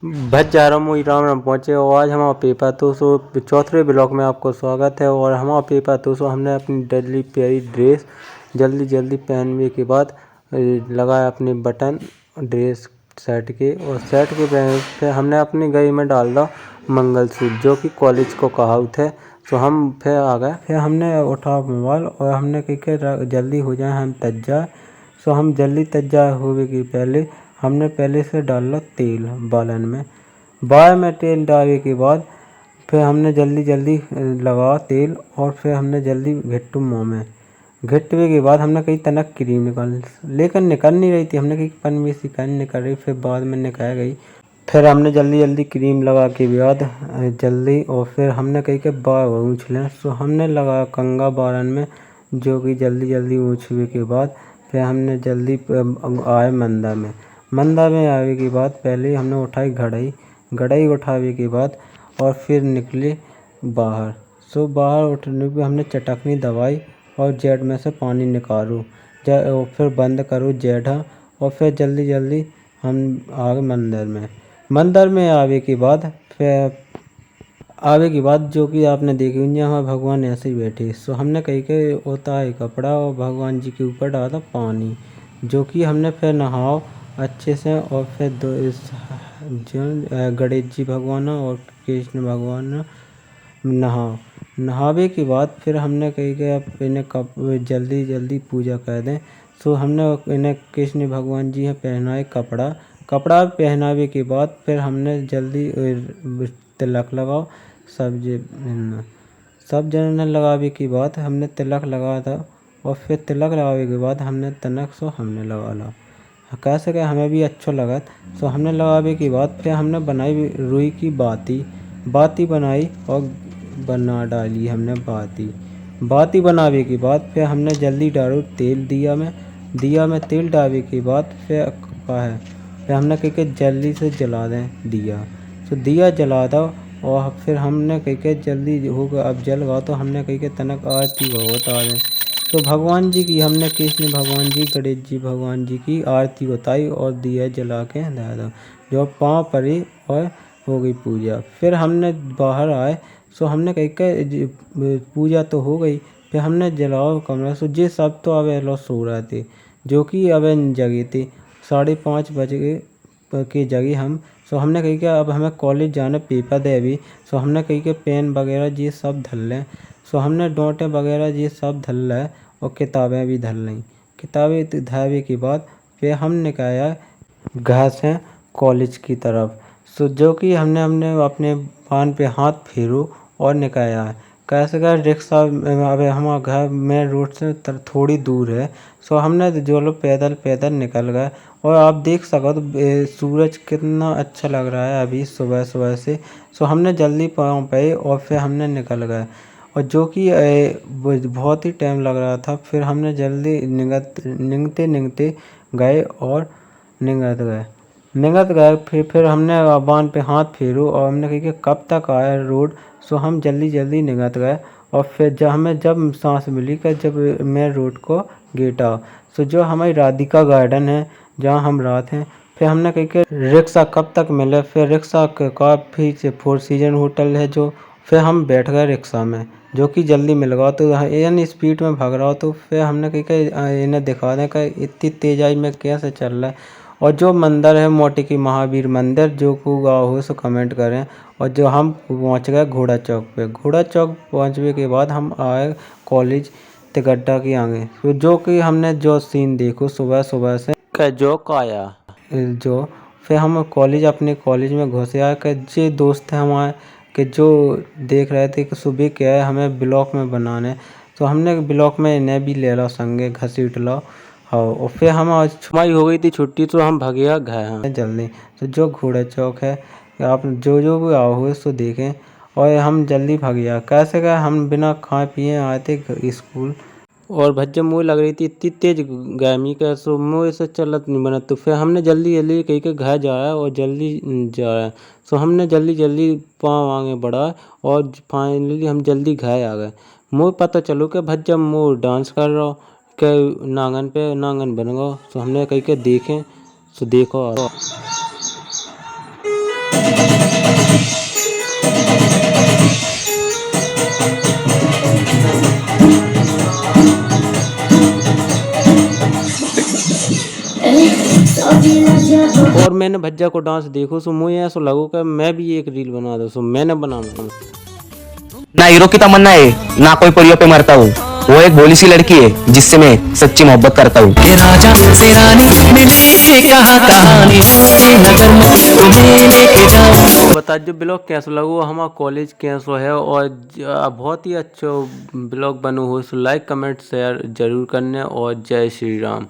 भज जा रहा हूँ राम पहुँचे और आज हमारा पेपर तो चौथे ब्लॉक में आपको स्वागत है। और हमारा पेपर तो हमने अपनी डेली प्यारी ड्रेस जल्दी पहनने के बाद लगाया अपने बटन ड्रेस शर्ट के, और शर्ट के फिर हमने अपनी गई में डाल दा मंगलसूत्र जो कि कॉलेज को कहावत है। तो हम फिर आ गए, फिर हमने उठा मोबाइल और हमने कह जल्दी हो जाए हम तज जाए। सो हम जल्दी तज्जा होवे के पहले हमने पहले से डाला तेल बालन में। बाल में तेल डालने के बाद फिर हमने जल्दी लगा तेल, और फिर हमने जल्दी घिट्टू मुँह में घिट्टवे के बाद हमने कहीं तनक क्रीम निकाल, लेकिन निकल नहीं रही थी। हमने कहीं पन में सी निकल रही, फिर बाद में निकल गई। फिर हमने जल्दी क्रीम लगा के बाद जल्दी, और फिर हमने कहीं के बाल ऊँच लें। सो हमने लगा कंगा बालन में, जो कि जल्दी ऊँचवे के बाद फिर हमने जल्दी आए मंदा में आने के बाद पहले हमने उठाई घड़ाई उठावे के बाद और फिर निकले बाहर। सो बाहर उठने पे हमने चटकनी दबाई और जेट में से पानी निकालो, और फिर बंद करो जेठा, और फिर जल्दी हम आ गए मंदिर में आवे के बाद जो कि आपने देखी होंगे हमारे भगवान ऐसे ही बैठे। सो हमने कहीं के होता है कपड़ा और भगवान जी के ऊपर डाला पानी, जो कि हमने फिर नहाओ अच्छे से। और फिर गणेश जी भगवान और कृष्ण भगवान नहावे के बाद फिर हमने कहीं के अब इन्हें जल्दी पूजा कर दें। सो हमने इन्हें कृष्ण भगवान जी हैं पहनाए कपड़ा पहनावे के बाद फिर हमने जल्दी तिलक लगाओ सब जन लगावे के बाद हमने तिलक लगाया था। और फिर तिलक लगावे के बाद हमने तनक सो हमने लगा ला, कैसे क्या हमें भी अच्छा लगा। सो हमने लगावे के बाद फिर हमने बनाई रुई की बाती बनाई और बना डाली हमने बाती बनावे के बाद फिर हमने जल्दी डालो तेल दिया में तेल डालने के बाद फिर हमने कहीं जल्दी से जला दें दिया। तो दिया जला दो, और फिर हमने कहीं जल्दी होगा अब जल गया। तो हमने कहीं तनक आरती बहुत आ रहे। तो भगवान जी की हमने कृष्ण भगवान जी गणेश जी भगवान जी की आरती बताई और दिया जला के दादा जो पाँव पड़ी और हो गई पूजा। फिर हमने बाहर आए। सो हमने कहीं पूजा तो हो गई, फिर हमने जलाओ कमरा। सो जे सब तो अब लो सो रहे थे, जो कि अब जगे थे 5:30 बजे के जगह हम। सो हमने कही क्या अब हमें कॉलेज जाना पेपर दे अभी। सो हमने कही के पेन वगैरह ये सब धर लें। सो हमने डोंटे वगैरह ये सब धर लें और किताबें भी धर लें। किताबें धरने के बाद फिर हम निकला घर से कॉलेज की तरफ। सो जो कि हमने अपने पान पे हाथ फेरो और निकला है कैसे कर रिक्शा। अब हमारा घर मेन रोड से थोड़ी दूर है। सो हमने जो लोग पैदल निकल गए। और आप देख सको तो सूरज कितना अच्छा लग रहा है अभी सुबह से। सो हमने जल्दी पाँव पे और फिर हमने निकल गए, और जो कि बहुत ही टाइम लग रहा था। फिर हमने जल्दी निंगते गए और निगत गए। फिर हमने बान पे हाथ फेरो और हमने कही कि कब तक आया रोड। सो हम जल्दी निगत गए, और फिर जब सांस मिली कि जब मैं रोड को गेटा। सो जो हमारी राधिका गार्डन है जहाँ हम रात हैं। फिर हमने कही कि रिक्शा कब तक मिले। फिर रिक्शा काफ़ी से 4 सीजन होटल है जो। फिर हम बैठ गए रिक्शा में, जो कि जल्दी मिल गया। तो इन स्पीड में भाग रहा हो, तो फिर हमने कही कि इन्हें दिखा दें कि इतनी तेज़ाई में कैसे चल रहा है। और जो मंदिर है मोटी की महावीर मंदिर, जो को गाँव हो सो कमेंट करें। और जो हम पहुंच गए घोड़ा चौक पे। घोड़ा चौक पहुंचने के बाद हम आए कॉलेज तिगड्डा के आगे। तो जो कि हमने जो सीन देखो सुबह से जो आया जो फिर हम अपने कॉलेज में घुसे आए कि जे दोस्त हैं हमारे कि जो देख रहे थे कि सुबह क्या है हमें ब्लॉक में बनाने। तो हमने ब्लॉक में इन्हें भी ले लो संगे घसीट लो। हाँ, और फिर हम आज छुट्टी हो गई थी छुट्टी, तो हम भगिया गए जल्दी। तो जो घोड़ा चौक है आप जो भी आओ हुए सो देखें। और हम जल्दी भगिया कैसे गए, हम बिना खाए पिए आए थे स्कूल। और भज्जम मुँह लग रही थी इतनी तेज गर्मी का, सो मुँह से चलत नहीं बना। तो फिर हमने जल्दी कहीं के घर जा रहा है और जल्दी जा रहा है। सो हमने जल्दी पाँव आगे बढ़ा और फाइनली हम जल्दी घर आ गए। मुँह पता चलो कि भज्जम मुँह डांस कर रहा हो के नांगन बन गो। सो हमने कहीं के देखें। सो देखो और मैंने भज्जा को डांस देखो सो मुझे ऐसा लगो कि मैं भी एक रील बना दो सो मैंने बनाऊंगा। ना हीरो की तमन्ना है ना कोई परियों पे मरता हूँ, वो एक भोली सी लड़की है जिससे मैं सच्ची मोहब्बत करता हूँ। के राजा से रानी मिलने की कहानी नगर में तुम्हें लेके जाऊं। बता जो ब्लॉग कैसा लगो हमारा कॉलेज कैसा है और बहुत ही अच्छा ब्लॉग बनो हो सो लाइक कमेंट शेयर जरूर करने और जय श्री राम।